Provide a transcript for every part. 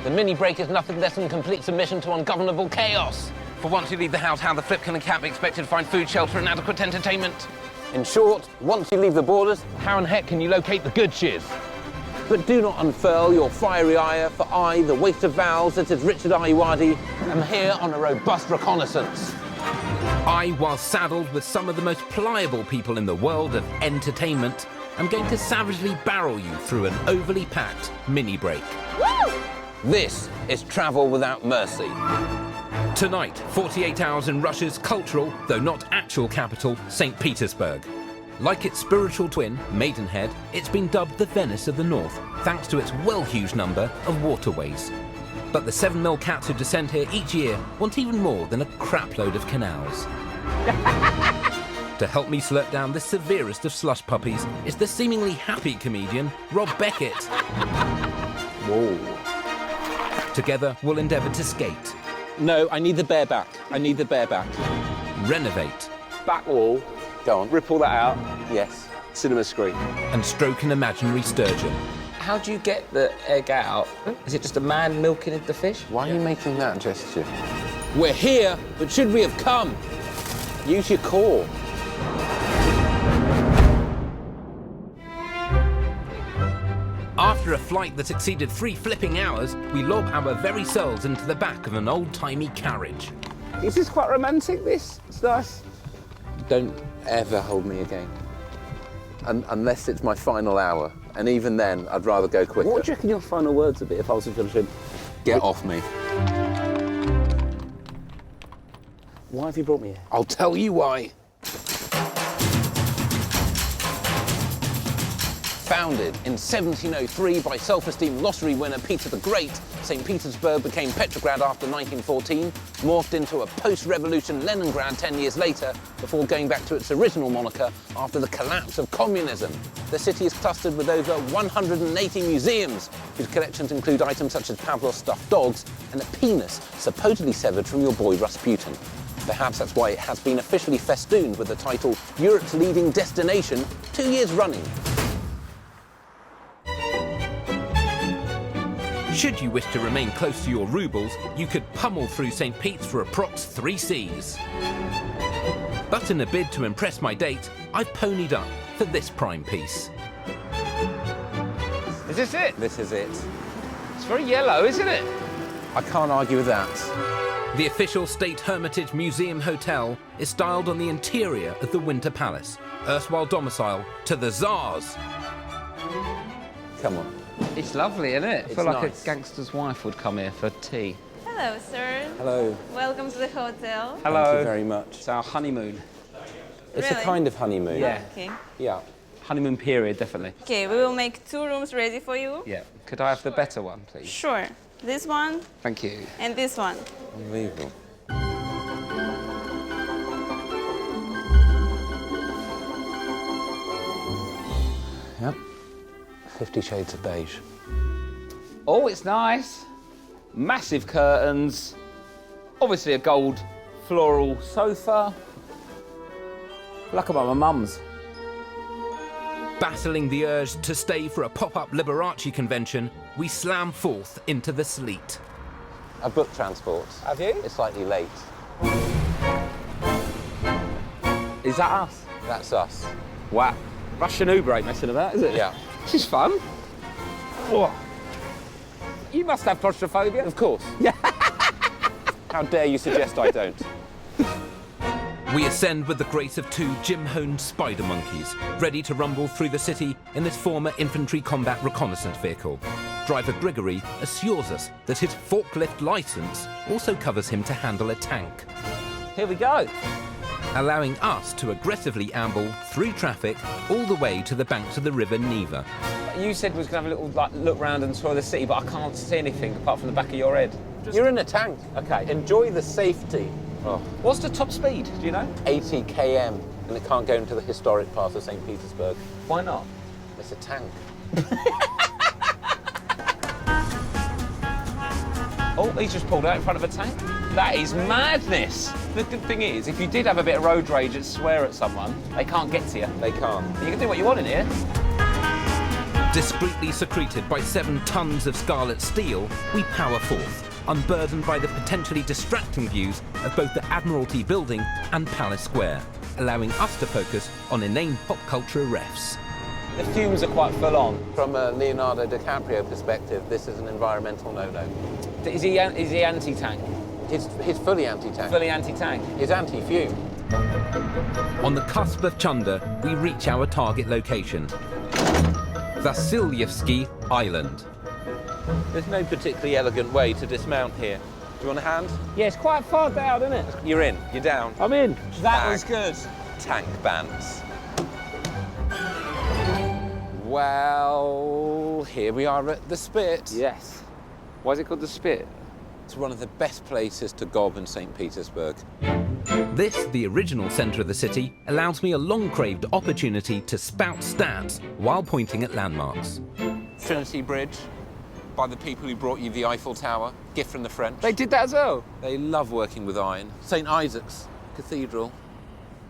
The mini break is nothing less than complete submission to ungovernable chaos. For once you leave the house, how the flip can a cat be expected to find food, shelter and adequate entertainment? In short, once you leave the borders, how in heck can you locate the good shiz? But do not unfurl your fiery ire, for I, the waste of vowels that is Richard Ayoade, am here on a robust reconnaissance. I, while saddled with some of the most pliable people in the world of entertainment, am going to savagely barrel you through an overly packed mini break. Woo! This is travel without mercy. Tonight, 48 hours in Russia's cultural, though not actual capital, St. Petersburg. Like its spiritual twin, Maidenhead, it's been dubbed the Venice of the North, thanks to its well-huge number of waterways. But the 7 mil cats who descend here each year want even more than a crapload of canals. To help me slurp down the severest of slush puppies is the seemingly happy comedian, Rob Beckett. Whoa. Together, we'll endeavour to skate. No, I need the bareback. I need the bareback. Renovate. Back wall. Go on. Rip all that out. Yes. Cinema screen. And stroke an imaginary sturgeon. How do you get the egg out? Is it just a man milking the fish? Why are you making that gesture? We're here, but should we have come? Use your core. After a flight that exceeded 3 flipping hours, we lob our very souls into the back of an old-timey carriage. This is quite romantic, this. It's nice. Don't ever hold me again. Unless it's my final hour. And even then, I'd rather go quicker. What do you reckon your final words would be if I was to finish him? Get off me. Why have you brought me here? I'll tell you why. Founded in 1703 by self-esteemed lottery winner Peter the Great, St. Petersburg became Petrograd after 1914, morphed into a post-revolution Leningrad 10 years later, before going back to its original moniker after the collapse of communism. The city is clustered with over 180 museums, whose collections include items such as Pavlov's stuffed dogs and a penis supposedly severed from your boy Rasputin. Perhaps that's why it has been officially festooned with the title Europe's Leading Destination 2 years running. Should you wish to remain close to your rubles, you could pummel through St. Pete's for approx 3 Cs. But in a bid to impress my date, I've ponied up for this prime piece. Is this it? This is it. It's very yellow, isn't it? I can't argue with that. The official State Hermitage Museum Hotel is styled on the interior of the Winter Palace, erstwhile domicile to the Tsars. Come on. It's lovely, isn't it? I feel like nice. a gangster's wife would come here for tea. Hello, sir. Hello. Welcome to the hotel. Hello. Thank you very much. It's our honeymoon. It's Really? a kind of honeymoon. Yeah. Okay. Yeah. Honeymoon period, definitely. Okay, we will make 2 rooms ready for you. Yeah. Could I have the better one, please? Sure. This one Thank you. and this one. Unbelievable. Yep. 50 Shades of Beige. Oh, it's nice. Massive curtains. Obviously a gold floral sofa. Like about my mum's. Battling the urge to stay for a pop-up Liberace convention, we slam forth into the sleet. I booked transport. Have you? It's slightly late. Is that us? That's us. Wow. Russian Uber ain't messing about, is it? Yeah. This is fun. Whoa. You must have claustrophobia. Of course. Yeah. How dare you suggest I don't? We ascend with the grace of 2 gym-honed spider monkeys, ready to rumble through the city in this former infantry combat reconnaissance vehicle. Driver Grigory assures us that his forklift license also covers him to handle a tank, Here we go. allowing us to aggressively amble through traffic all the way to the banks of the river Neva. You said we was going to have a little look round and tour the city, but I can't see anything apart from the back of your head. You're in a tank. Okay. Enjoy the safety. Oh, What's the top speed? Do you know? 80 km, and it can't go into the historic part of St. Petersburg. Why not? It's a tank. Oh, he's just pulled out in front of a tank. That is madness. The good thing is, if you did have a bit of road rage and swear at someone, they can't get to you. They can't. You can do what you want in here. Discreetly secreted by 7 tons of scarlet steel, we power forth, unburdened by the potentially distracting views of both the Admiralty Building and Palace Square, allowing us to focus on inane pop culture refs. The fumes are quite full on. From a Leonardo DiCaprio perspective, this is an environmental no-no. Is he anti-tank? He's fully anti-tank. Fully anti-tank? He's anti-fume. On the cusp of Chunder, we reach our target location, Vasilyevsky Island. There's no particularly elegant way to dismount here. Do you want a hand? Yeah, it's quite far down, isn't it? You're in. You're down. I'm in. That Tag. was good. Tank bands. Well, here we are at the Spit. Yes. Why is it called the Spit? It's one of the best places to gob in St. Petersburg. This, the original centre of the city, allows me a long-craved opportunity to spout stats while pointing at landmarks. Trinity Bridge, by the people who brought you the Eiffel Tower, gift from the French. They did that as well? They love working with iron. St. Isaac's Cathedral,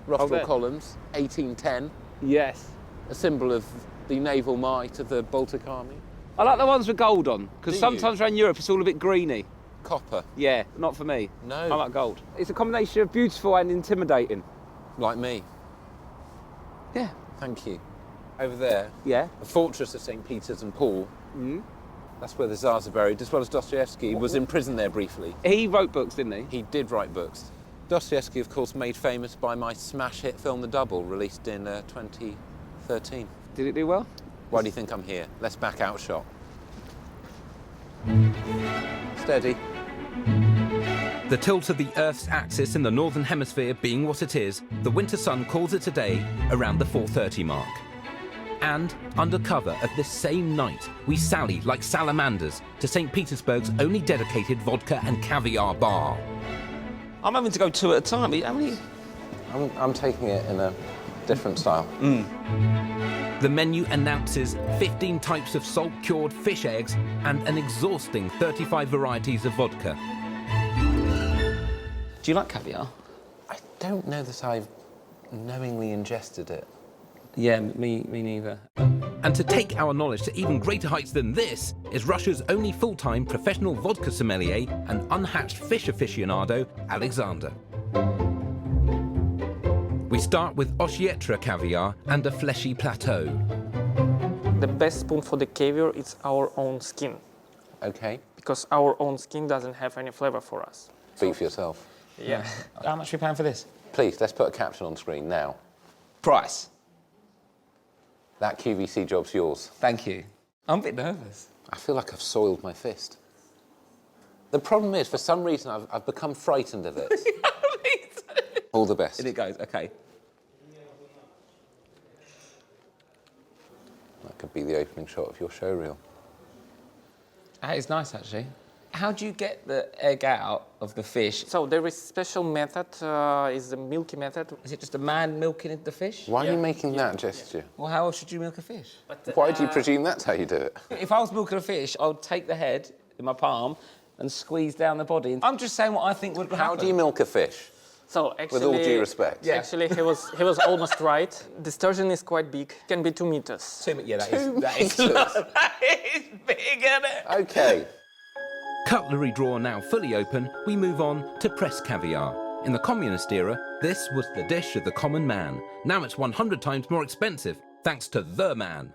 rostral there. columns, 1810, Yes. a symbol of the naval might of the Baltic Army. I like the ones with gold on, because Do you? sometimes around Europe it's all a bit greeny. Copper, Yeah, not for me. No. I like gold. It's a combination of beautiful and intimidating. like me. Yeah. Thank you. Over there, Yeah. the fortress of St. Peter's and Paul. That's where the Tsars are buried, as well as Dostoevsky was imprisoned there briefly. He wrote books, didn't he? He did write books. Dostoevsky, of course, made famous by my smash hit film The Double, released in 2013. Did it do well? Why do you think I'm here? Let's back out shot. Steady. The tilt of the Earth's axis in the northern hemisphere being what it is, the winter sun calls it a day around the 4:30 mark. And, under cover of this same night, we sally like salamanders to St. Petersburg's only dedicated vodka and caviar bar. I'm having to go 2 at a time. How many? I'm taking it in a different style. The menu announces 15 types of salt-cured fish eggs and an exhausting 35 varieties of vodka. Do you like caviar? I don't know that I've knowingly ingested it. Yeah, me neither. And to take our knowledge to even greater heights than this is Russia's only full-time professional vodka sommelier and unhatched fish aficionado, Alexander. We start with Oshietra caviar and a fleshy plateau. The best spoon for the caviar is our own skin, Okay. because our own skin doesn't have any flavor for us. Speak for yourself. Yeah. How much are we paying for this? Please, let's put a caption on screen now. Price. That QVC job's yours. Thank you. I'm a bit nervous. I feel like I've soiled my fist. The problem is, for some reason, I've become frightened of it. All the best. And it goes, okay. That could be the opening shot of your show reel. That is nice, actually. How do you get the egg out of the fish? So there is special method, is the milky method. Is it just a man milking the fish? Why are you making that gesture? Well, how else should you milk a fish? Why do you presume that's how you do it? If I was milking a fish, I would take the head in my palm and squeeze down the body. I'm just saying what I think would happen. How do you milk a fish? So actually, With all due respect. Yeah. Actually, he was almost right. The sturgeon is quite big, can be 2 meters. Yeah, that is That is big, isn't it? Okay. Cutlery drawer now fully open, we move on to pressed caviar. In the communist era, this was the dish of the common man. Now it's 100 times more expensive, thanks to the man.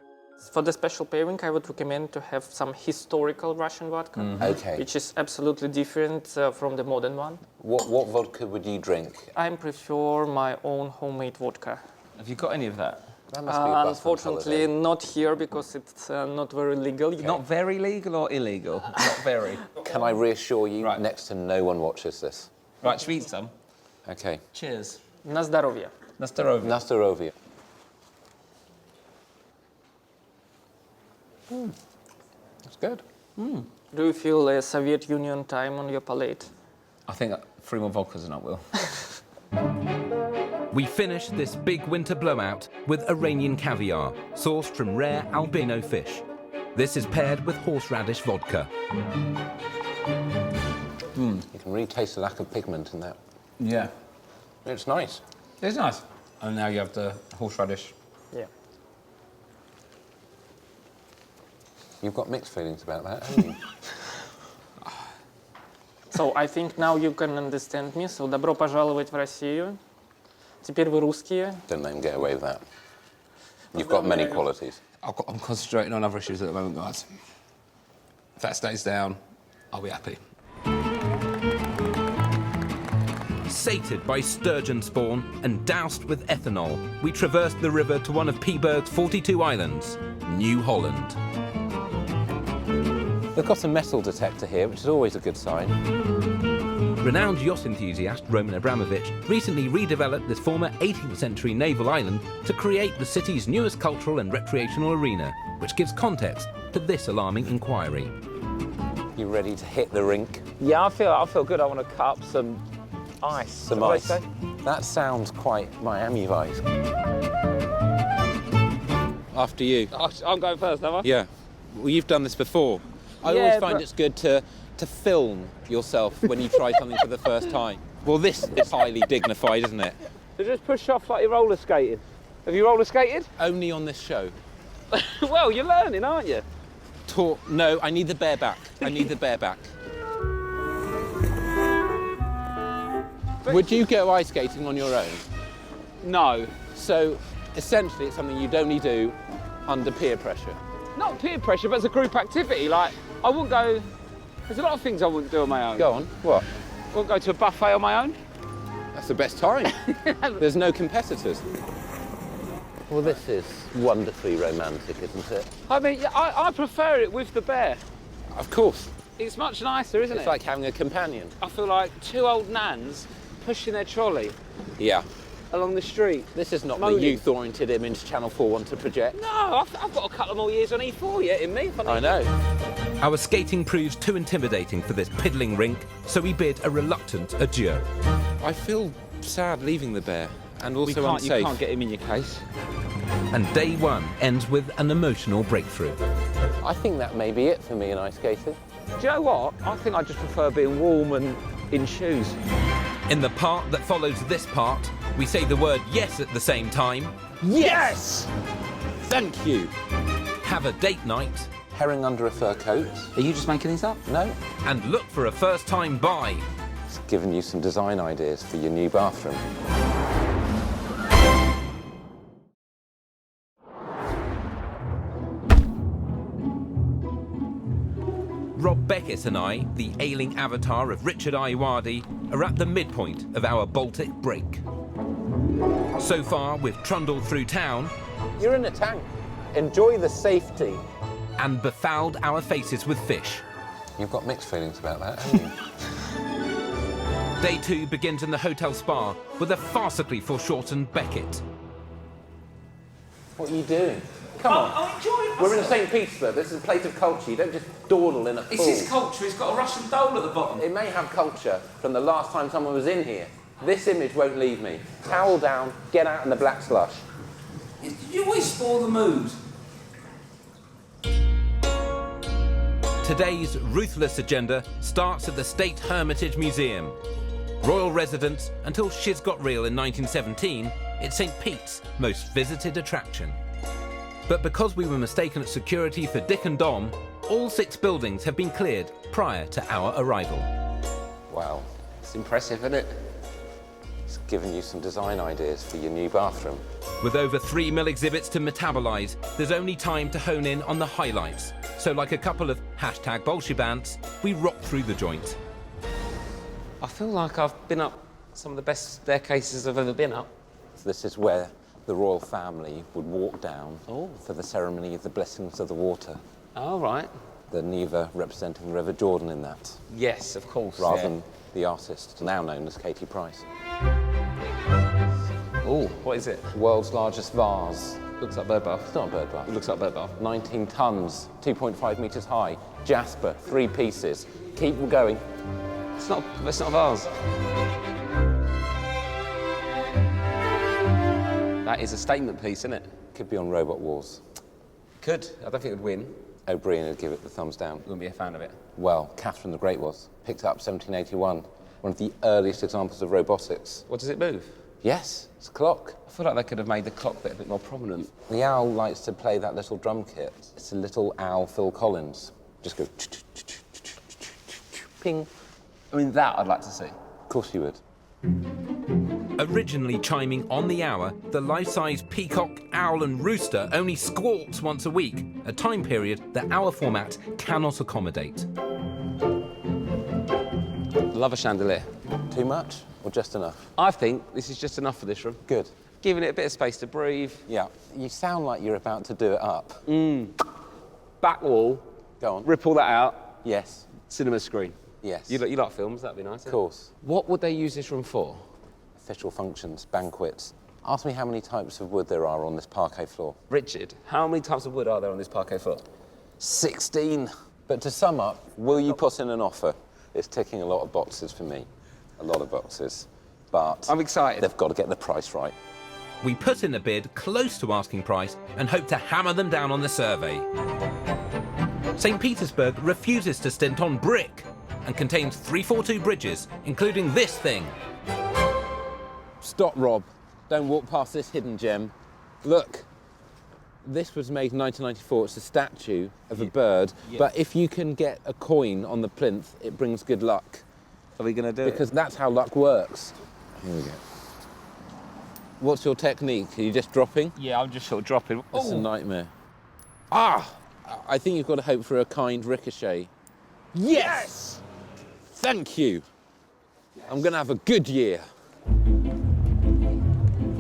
For the special pairing, I would recommend to have some historical Russian vodka, Okay. which is absolutely different from the modern one. What vodka would you drink? I prefer my own homemade vodka. Have you got any of that? That must be a bus Unfortunately, holiday. not here because it's not very legal. Not very legal or illegal? Not very. Can I reassure you, Right. next to no one watches this? Right, should we eat some? Okay. Cheers. Na zdrowie. Nastarovia. Nastarovia. That's good. Do you feel a Soviet Union time on your palate? I think 3 more vodkas and I will. We finish this big winter blowout with Iranian caviar, sourced from rare albino fish. This is paired with horseradish vodka. You can really taste the lack of pigment in that. Yeah. It's nice. It's nice. And now you have the horseradish. Yeah. You've got mixed feelings about that, haven't you? So I think now you can understand me. So добро пожаловать в Россию. Теперь вы русские. Don't let him get away with that. You've got many qualities. I'm concentrating on other issues at the moment, guys. If that stays down, I'll be happy. Sated by sturgeon spawn and doused with ethanol, we traversed the river to one of Petersburg's 42 islands, New Holland. They've got a metal detector here, which is always a good sign. Renowned yacht enthusiast Roman Abramovich recently redeveloped this former 18th century naval island to create the city's newest cultural and recreational arena, which gives context to this alarming inquiry. You ready to hit the rink? Yeah, I feel good. I want to cut up some ice. Some What ice. do they say? That sounds quite Miami vibes. After you. I'm going first, am I? Yeah. Well, you've done this before. I Yeah, always find but- it's good to film yourself when you try something for the first time. Well, this is highly dignified, isn't it? So just push off like you're roller skating. Have you roller skated? Only on this show. Well, you're learning, aren't you? No, I need the bareback. I need the bareback. Would you go ice skating on your own? No. So, essentially, it's something you'd only do under peer pressure. Not peer pressure, but it's a group activity. Like, I wouldn't go... There's a lot of things I wouldn't do on my own. Go on. What? I wouldn't go to a buffet on my own. That's the best time. There's no competitors. Well, this is wonderfully romantic, isn't it? I mean, yeah, I prefer it with the bear. Of course. It's much nicer, isn't It's it? like having a companion. I feel like two old nans pushing their trolley Yeah. along the street. This is not Moaning. the youth-oriented image Channel 4 want to project. No, I've got a couple more years on E4 yet in me. If I know. Our skating proves too intimidating for this piddling rink, so we bid a reluctant adieu. I feel sad leaving the bear, and also You unsafe. can't get him in your case. And day one ends with an emotional breakthrough. I think that may be it for me in ice skating. Do you know what? I think I just prefer being warm and in shoes. In the part that follows this part, we say the word yes at the same time, Yes! Thank you. have a date night, Herring under a fur coat? Are you just making these up? No. and look for a first-time buy. It's given you some design ideas for your new bathroom. Rob Beckett and I, the ailing avatar of Richard Ayoade, are at the midpoint of our Baltic break. So far, we've trundled through town You're in a tank. Enjoy the safety. and befouled our faces with fish. You've got mixed feelings about that, haven't you? Day two begins in the hotel spa with a farcically foreshortened Beckett. What are you doing? Come on. I'm enjoying We're in St. Petersburg. This is a place of culture. You don't just dawdle in a pool. It's his culture. He's got a Russian doll at the bottom. It may have culture from the last time someone was in here. This image won't leave me. Towel down, get out in the black slush. You always spoil the mood. Today's ruthless agenda starts at the State Hermitage Museum. Royal residence until shiz got real in 1917, it's St. Pete's most visited attraction. But because we were mistaken at security for Dick and Dom, all 6 buildings have been cleared prior to our arrival. Wow. It's impressive, isn't it? It's given you some design ideas for your new bathroom. With over 3 mil exhibits to metabolise, there's only time to hone in on the highlights. So like a couple of #Bolshevants, we rock through the joint. I feel like I've been up some of the best staircases I've ever been up. So this is where the royal family would walk down for the ceremony of the blessings of the water. All right. The Neva representing the River Jordan in that, Yes, of course. rather than the artist now known as Katie Price. Oh, what is it? World's largest vase. Looks like bird bath. It's not a bird bath. It looks like bird bath. 19 tons, 2.5 metres high. Jasper, 3 pieces. Keep going. It's not a vase. That is a statement piece, isn't it? Could be on Robot Wars. Could. I don't think it would win. O'Brien would give it the thumbs down. Wouldn't be a fan of it. Well, Catherine the Great was. Picked up 1781. One of the earliest examples of robotics. What does it move? Yes, it's a clock. I feel like they could have made the clock bit a bit more prominent. The owl likes to play that little drum kit. It's a little owl Phil Collins. Just go ping. I mean, that I'd like to see. Of course you would. Originally chiming on the hour, the life-size peacock, owl and rooster only squawks once a week, a time period that our format cannot accommodate. Love a chandelier. Too much or just enough? I think this is just enough for this room. Good. Giving it a bit of space to breathe. Yeah. You sound like you're about to do it up. Back wall, Go on. rip all that out, Yes. cinema screen. Yes. You like films, that'd be nice. Of course. What would they use this room for? Official functions, banquets. Ask me how many types of wood there are on this parquet floor. Richard, how many types of wood are there on this parquet floor? 16. But to sum up, will you put in an offer? It's ticking a lot of boxes for me. A lot of boxes. But I'm excited. they've got to get the price right. We put in a bid close to asking price and hope to hammer them down on the survey. St. Petersburg refuses to stint on brick and contains 342 bridges, including this thing. Stop, Rob. Don't walk past this hidden gem. Look. This was made in 1994. It's a statue of a bird. But if you can get a coin on the plinth, it brings good luck. Are we going to do Because that's how luck works. Here we go. What's your technique? Are you just dropping? Yeah, I'm just sort of dropping. It's a nightmare. Ah! I think you've got to hope for a kind ricochet. Yes! Thank you. I'm going to have a good year.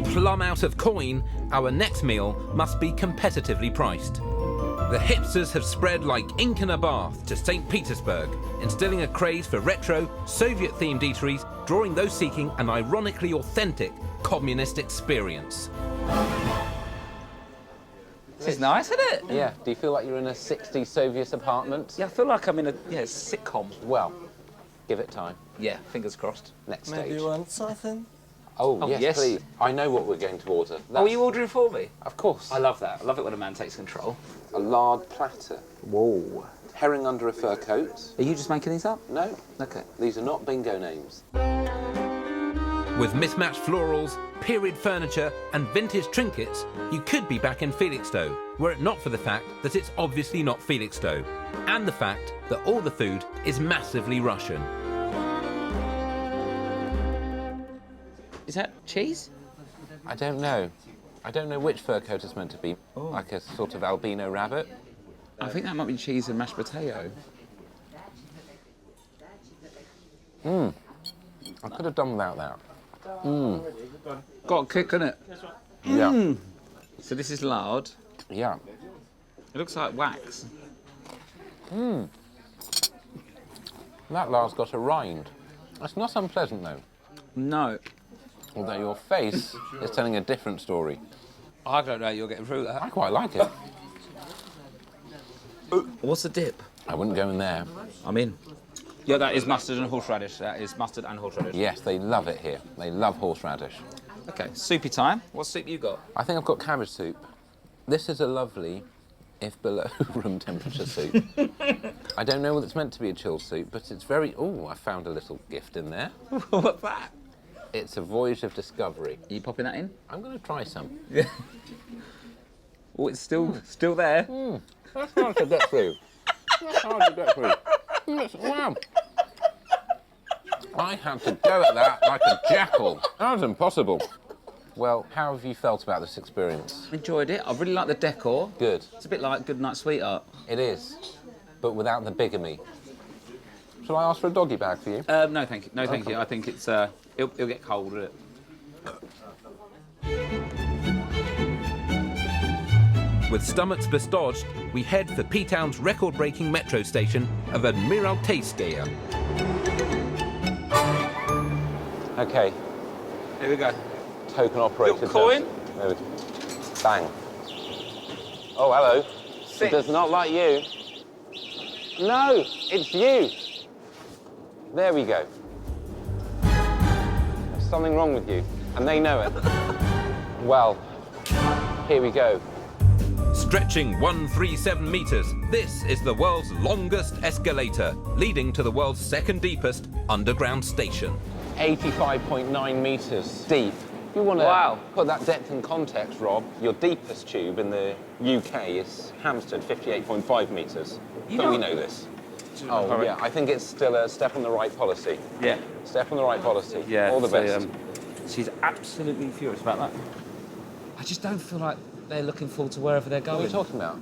Plumb out of coin, our next meal must be competitively priced. The hipsters have spread like ink in a bath to St. Petersburg, instilling a craze for retro, Soviet-themed eateries, drawing those seeking an ironically authentic communist experience. This is nice, isn't it? Yeah. Do you feel like you're in a 60s Soviet apartment? Yeah, I feel like I'm in a sitcom. Well, give it time. Yeah, fingers crossed. Next stage. Maybe you want something? Oh, yes. yes, please. I know what we're going to order. Oh, are you ordering for me? Of course. I love that. I love it when a man takes control. A lard platter. Whoa. Herring under a fur coat. Are you just making these up? No, Okay. these are not bingo names. With mismatched florals, period furniture, and vintage trinkets, you could be back in Felixstowe, were it not for the fact that it's obviously not Felixstowe, and the fact that all the food is massively Russian. Is that cheese? I don't know. I don't know which fur coat it's meant to be. Like a sort of albino rabbit. I think that might be cheese and mashed potato. I could have done without that. Got a kick, innit? Yeah. So this is lard. Yeah. It looks like wax. That lard's got a rind. It's not unpleasant, though. No. Although your face is telling a different story. I don't know how you're getting through I that. quite like it. What's the dip? I wouldn't go in there. I'm in. Yeah, that is mustard and horseradish. That is mustard and horseradish. Yes, they love it here. They love horseradish. Okay, soupy time. What soup you got? I think I've got cabbage soup. This is a lovely, if below room temperature soup. I don't know whether it's meant to be a chilled soup, but it's very... Oh, I found a little gift in there. What's that? It's a voyage of discovery. Are you popping that in? I'm going to try some. Oh, it's still there. That's hard to get through. That's hard to get through. Wow. I had to go at that like a jackal. That was impossible. Well, how have you felt about this experience? Enjoyed it. I really like the decor. Good. It's a bit like Goodnight Sweetheart. It is, but without the bigamy. Shall I ask for a doggy bag for you? No, thank you. No, thank you. I think it's it'll get cold, won't it? With stomachs bestodged, we head for P-Town's record-breaking metro station of Admiraltейская. Okay, Here we go. token operated. Little coin. Bang. Oh, hello. Sit. It does not like you. No, it's you. There we go. There's something wrong with you, and they know it. Well, here we go. Stretching 137 metres, this is the world's longest escalator, leading to the world's second deepest underground station. 85.9 metres deep. If you want to Wow. put that depth in context, Rob, your deepest tube in the UK is Hampstead, 58.5 metres. Don't we know this? Oh, yeah, I think it's still a step on the right policy. Yeah. Step on the right policy. Yeah. All the so, best. She's absolutely furious about that. I just don't feel like they're looking forward to wherever they're What are going. you talking about?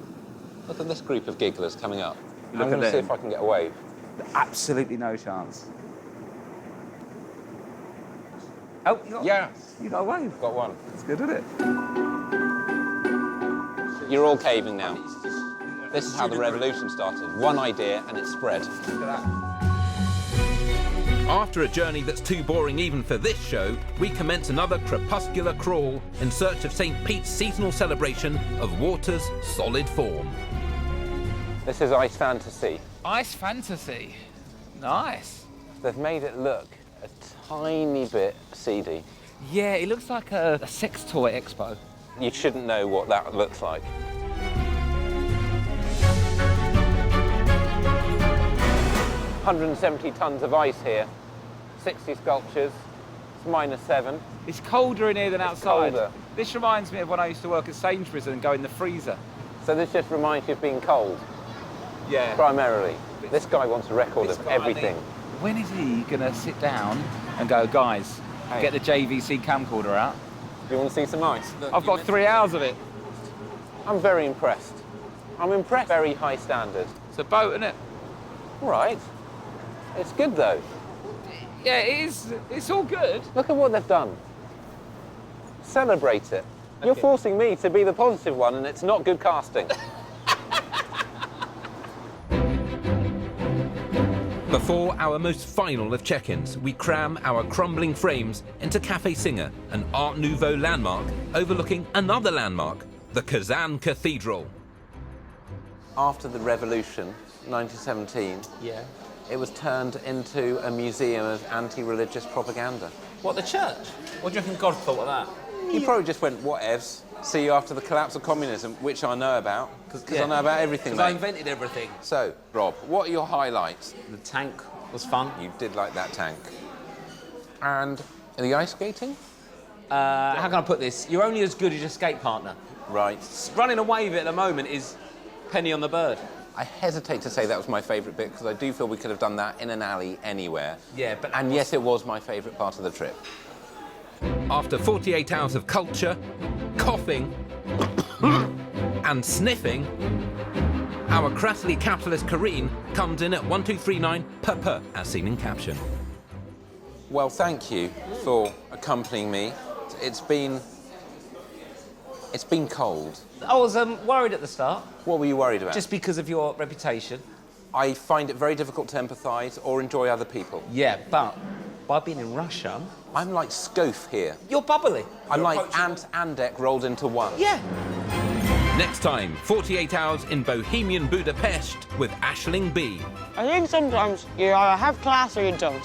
Look at this group of gigglers coming up. Look I'm at going to see them. if I can get a wave. Absolutely no chance. Oh, you got a wave. Got one. It's good, isn't it? You're all caving now. This is how the revolution started. One idea and it spread. After a journey that's too boring even for this show, we commence another crepuscular crawl in search of St. Pete's seasonal celebration of water's solid form. This is Ice Fantasy. Ice Fantasy. Nice. They've made it look a tiny bit seedy. Yeah, it looks like a sex toy expo. You shouldn't know what that looks like. $170 tons of ice here, 60 sculptures, it's -7. It's colder in here than outside. colder. This reminds me of when I used to work at Sainsbury's and go in the freezer. So this just reminds you of being cold, Yeah. primarily. This guy wants a record of everything. When is he gonna sit down and go, guys, Hey. get the JVC camcorder out? Do you want to see some ice? Look, I've got 3 hours of it. I'm very impressed. I'm impressed. Very high standard. It's a boat, isn't it? All right. It's good though. Yeah, it is. It's all good. Look at what they've done. Celebrate it. You're forcing me to be the positive one and it's not good casting. Before our most final of check-ins, we cram our crumbling frames into Café Singer, an Art Nouveau landmark overlooking another landmark, the Kazan Cathedral. After the revolution, 1917, it was turned into a museum of anti-religious propaganda. What, the church? What do you reckon God thought of that? He probably just went, whatevs, see you after the collapse of communism, which I know about, because I know about everything, Because I mate. invented everything. So, Rob, what are your highlights? The tank was fun. You did like that tank. And the ice skating? How can I put this? You're only as good as your skate partner. Right. Running a wave at the moment is penny on the bird. I hesitate to say that was my favourite bit, because I do feel we could have done that in an alley anywhere. Yeah, but... And yes, it was my favourite part of the trip. After 48 hours of culture, coughing, and sniffing, our crassly capitalist Kareen comes in at 1239 per, as seen in caption. Well, thank you for accompanying me. It's been cold. I was worried at the start, What were you worried about? just because of your reputation. I find it very difficult to empathise or enjoy other people. Yeah, but by being in Russia, I'm like Scof here. you're bubbly. I'm You're like approachable. Ant Andek rolled into one. Yeah. Next time, 48 hours in Bohemian Budapest with Aisling B. I think sometimes you either have class or you don't.